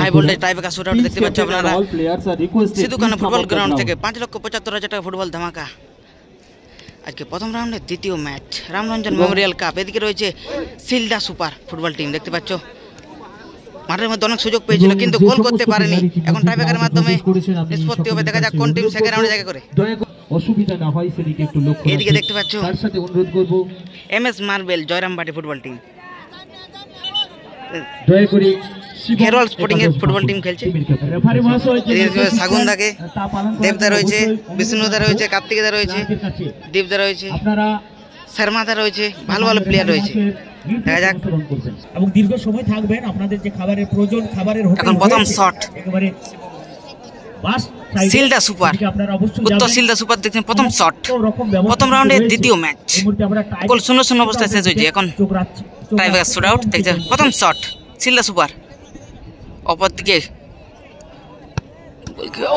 High voltage tiebreaker shootout দেখতে পাচ্ছেন আপনারা সিধুকানা ফুটবল গ্রাউন্ড থেকে 5,75,000 টাকা ফুটবল ধামাকা। আজকে প্রথম রাউন্ডে দ্বিতীয় ম্যাচ রামরঞ্জন মেমোরিয়াল কাপ। এদিকে রয়েছে সিলডা সুপার ফুটবল টিম দেখতে পাচ্ছ। মাঠের মধ্যে অনেক সুযোগ পেয়েছিল কিন্তু গোল করতে পারেনি। এখন টাইব্রেকারের মাধ্যমে নিষ্পত্তি হবে, দেখা যাক কোন টিম সেকেন্ড রাউন্ডে জায়গা করে। অসুবিধা না হয় সেদিকে একটু লক্ষ্য রাখবেন। এদিকে দেখতে পাচ্ছ তার সাথে অনুরোধ করব MS marble Jayrambati football team, দয়া করে খেরওয়াল স্পোর্টিং এর ফুটবল টিম খেলছে। রেফারি মহাশয় সাগুনদাকে দেবদা রয়েছে, বিষ্ণুদা রয়েছে, কার্তিকদা রয়েছে, দীপদা রয়েছে, আপনারা শর্মাদা রয়েছে, ভালো ভালো প্লেয়ার রয়েছে। দেখা যাক এবং দীর্ঘ সময় থাকবেন। আপনাদের যে খাবারের প্রয়োজন, খাবারের হোটেল। এখন প্রথম শট একেবারে বাস সিলডা সুপার, উত্তর সিলডা সুপার দেখছেন প্রথম শট প্রথম রাউন্ডের দ্বিতীয় ম্যাচ। গোল 0-0 অবস্থায় শেষ হয়েছে। এখন টাইব্রেকার শুটআউট দেখছেন প্রথম শট সিলডা সুপার। অপরদিকে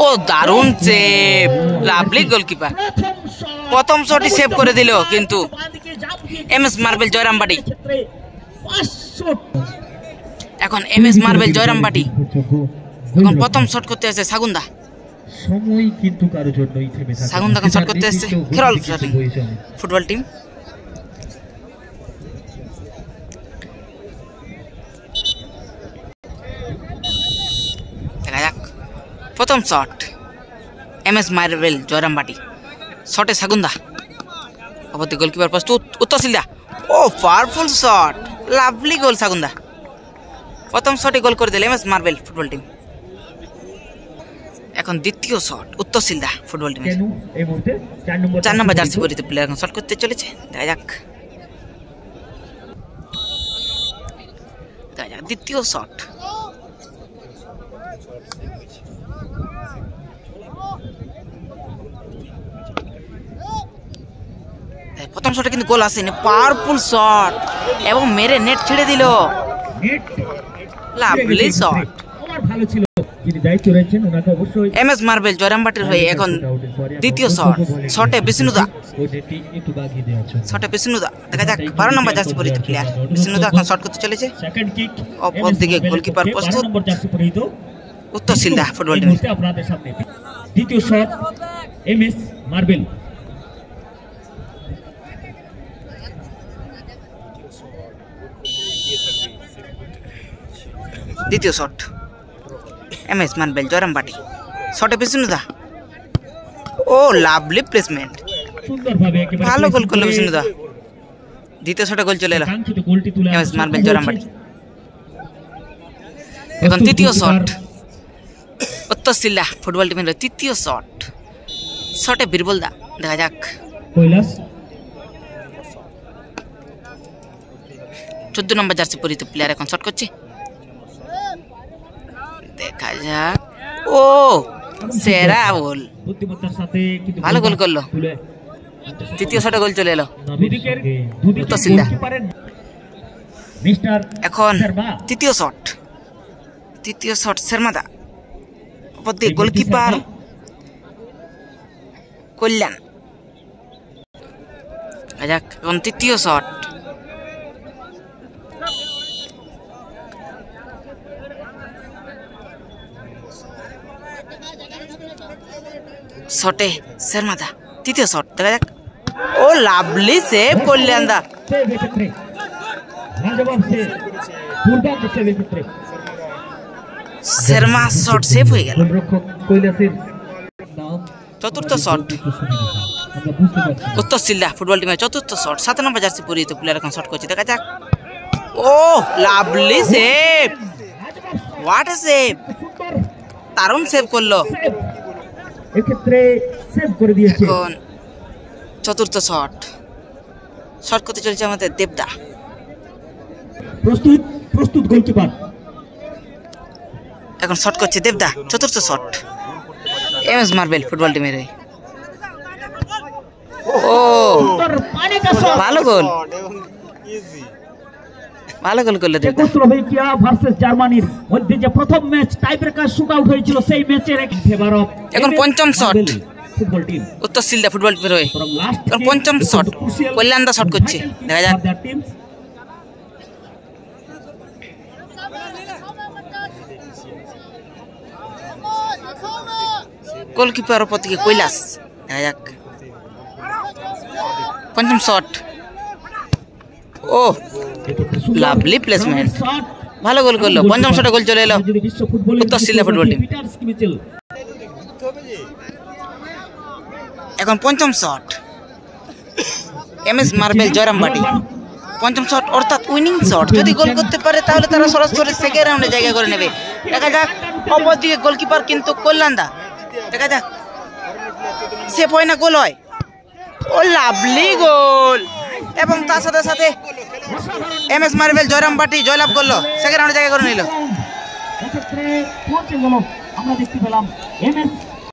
ও দারুণ সেভ, লাভলি গোলকিপার প্রথম শটই সেভ করে দিল। কিন্তু এমএস মার্বেল জয়রামবাটি, এখন এমএস মার্বেল জয়রামবাটি এখন প্রথম শট করতে আসছে সাগুন্দা। সময় কিন্তু কারোর জন্যই থেমে থাকে না। সাগুন্দা এখন শট করতে আসছে খেরওয়াল ফুটবল টিম। দেখা যাক প্রথম শট এমএস মার্বেল জয়রামবাটি, শটে সাগুন্দা। অপরদিকে গোলকিপার প্রস্তুত উত্তর সিলডা। ও পাওয়ারফুল শট, লাভলি গোল সাগুন্দা। প্রথম শটে গোল করে দিল এমএস মার্বেল ফুটবল টিম। এখন দ্বিতীয় শট উত্তর সিলডা ফুটবল টিমের 4 নম্বর জার্সি পরিহিত প্লেয়ার এখন শট করতে চলেছে। দেখা যাক দ্বিতীয় শট। প্রথম শটে কিন্তু গোল আসেনি, পাওয়ারফুল শট এবং মেরে নেট ছেড়ে দিল, লাভলি শট। ভালো ছিল, যিনি দায়িত্ব রয়েছেন ওনাকে অবশ্যই। এমএস মার্বেল জয়রামবাটির হয়ে এখন দ্বিতীয় শট, শটে বিষ্ণুদা, শটে বিষ্ণুদা। দেখা যাক 12 নম্বর জার্সি পরিহিত প্লেয়ার বিষ্ণুদা এখন শট করতে চলেছে। অপরদিকে গোলকিপার প্রস্তুত উত্তর সিলডা ফুটবল টিম। আপনাদের সামনে দ্বিতীয় শট এমএস মার্বেল। দ্বিতীয় শট এমএস মার্বেল জয়রামবাটি, শটে বিষ্ণুদা। ও লাভলি প্লেসমেন্ট, ভালো গোল করলো বিষ্ণুদা। দ্বিতীয় শটে গোল চলে এলো এমএস মার্বেল জয়রামবাটি। এখন তৃতীয় শট উত্তর সিলডা ফুটবল টিমের তৃতীয় শট, শটে বীরবলদা। দেখা যাক 14 নম্বর জার্সি পরিহিত প্লেয়ার এখন শট করছে। দেখা যাক ও সেরা গোল, ভালো গোল করলো। তৃতীয় শটে গোল চলে এলো উত্তর সিলডা। এখন তৃতীয় শট শর্মাদা, অপরদিকে গোলকিপার কল্যাণ। যাক এখন তৃতীয় শট শটে শর্মাদা, তৃতীয় শট। দেখা যাক ও লাভলি সেভ কল্যাণ দা, শর্মা শট সেভ হয়ে গেল। চতুর্থ শট উত্তর সিলডা ফুটবল টিমের চতুর্থ শট, 7 নম্বর জার্সি পরিহিত প্লেয়ার এখন শট করছে। দেখা যাক ও lovely save, what a save, দারুণ সেভ করলো। এখন চতুর্থ শট করতে চলেছে আমাদের দেবদা। প্রস্তুত গোলকিপার এখন শট করছে দেবদা, চতুর্থ শট এমএস মার্বেল ফুটবল টিমের। ও ভালো গোল, ভালো গোল করলো দেবদা। চেকোস্লোভাকিয়া ভার্সেস জার্মানির মধ্যে যে প্রথম ম্যাচ টাইব্রেকার শুটআউট হয়েছিল, সেই ম্যাচের এক ফেভার অফ এখন পঞ্চম শট ফুটবল টিম উত্তর সিলডা ফুটবল টিমের হয়ে। পঞ্চম শট কল্যাণদা শট করছে। দেখা যাক গোলকিপার উপর থেকে কৈলাস। দেখা যাক পঞ্চম শট। ও লাভলি প্লেসমেন্ট, ভালো গোল করলো। পঞ্চম শটে গোল চলে এলো উত্তর সিলেট ফুটবল টিম। এখন পঞ্চম শট MS মার্বেল জয়রামবাটি। পঞ্চম শট অর্থাৎ উইনিং শট, যদি গোল করতে পারে তাহলে তারা সরাসরি সেকেন্ড রাউন্ডে জায়গা করে নেবে। দেখা যাক অপরদিকে গোলকিপার কিন্তু কল্যাণদা, দেখা যাক সেফ হয় না গোল হয়। ও লাভলি গোল, এবং তার সাথে সাথে MS মার্বেল জয়রামবাটি জয়লাভ করলো, সেকেন্ড রাউন্ডে জায়গা করে নিল। আমরা দেখতে পেলাম MS